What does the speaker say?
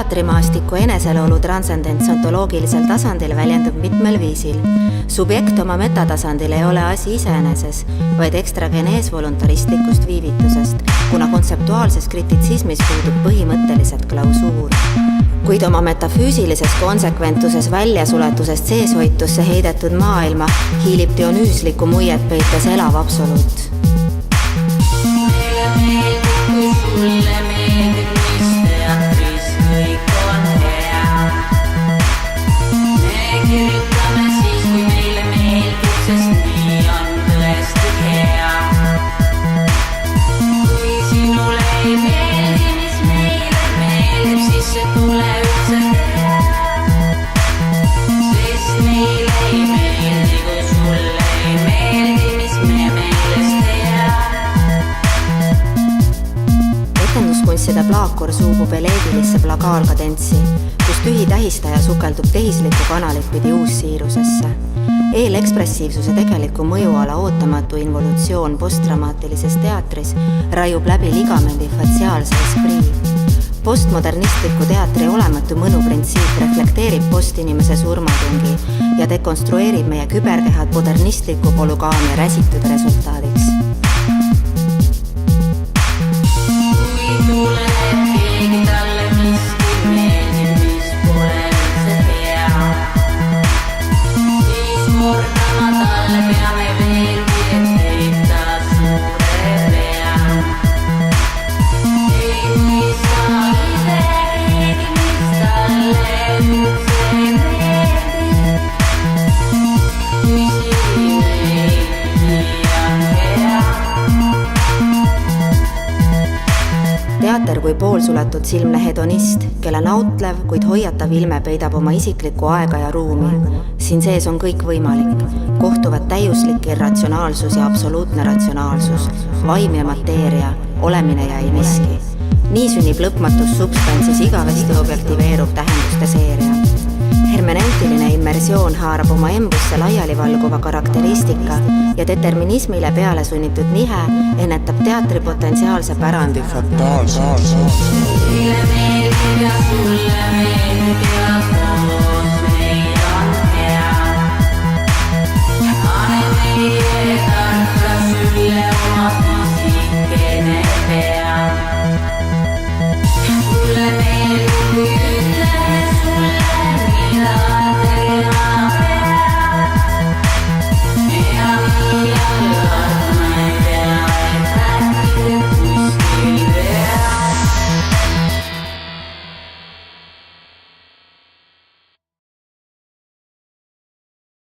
Teatrimaastiku eneseloolu transcendents ontoloogilisel tasandil väljendub mitmel viisil. Subjekt oma metatasandil ei ole asi iseeneses, vaid ekstragenees voluntaristlikust viivitusest, kuna kontseptuaalses krititsismis puudub põhimõtteliselt klausuur. Kuid oma metafüüsilises konsekventuses väljasuletusest seeshoitusse heidetud maailma hiilib dionüüsliku muiet peites elav absoluut. Meile meeldib, kui sulle meeldib, mis teatris kõik on hea. Me kirjutame siis, kui meile meeldib, sest nii on tõesti hea. Kui sinule ei meeldi, mis meile meeldib, siis see tule üldse hea. Sest meile ei meeldi, kui sulle ei meeldi, mis me meelest hea. Etenduskunstide plaakur suubub eleegilisse plagaalkadentsi, kus tühi tähistaja sukeldub tehislikku kanalit pidi uussiirusesse. Eelekspressiivsuse tegeliku mõjuala ootamatu involutsioon postdramaatilises teatris raiub läbi ligamendi fatsiaalse esprit. Postmodernistliku teatri olematu mõnuprintsiip reflekteerib postinimese surmatungi ja dekonstrueerib meie küberkehad modernistliku polügaamia räsitud resultaadiks. Tuleb keegi talle miski meeldib, mis pole üldse hea. Siis kordama talle peame veelgi, et heita suure pea. Ei mõista ise keegi, mis talle üldse meeldib. Kui siin nii on hea. Teater kui poolsuletud silmne hedonist, kelle nautlev, kuid hoiatav ilme peidab oma isiklikku aega ja ruumi. Siin sees on kõik võimalik. Kohtuvad täiuslik irratsionaalsus ja absoluutne ratsionaalsus, vaim ja mateeria, olemine ja ei miski. Nii sünnib lõpmatus substantsis igavesti objektiveerub tähenduste seeria. Hermenentiline immersioon haarab oma embusse laialivalguva karakteristika ja determinismile peale sunnitud nihe ennetab teatri potentsiaalse pärandi fataalsust. Meile meeldib ja sulle meeldib ja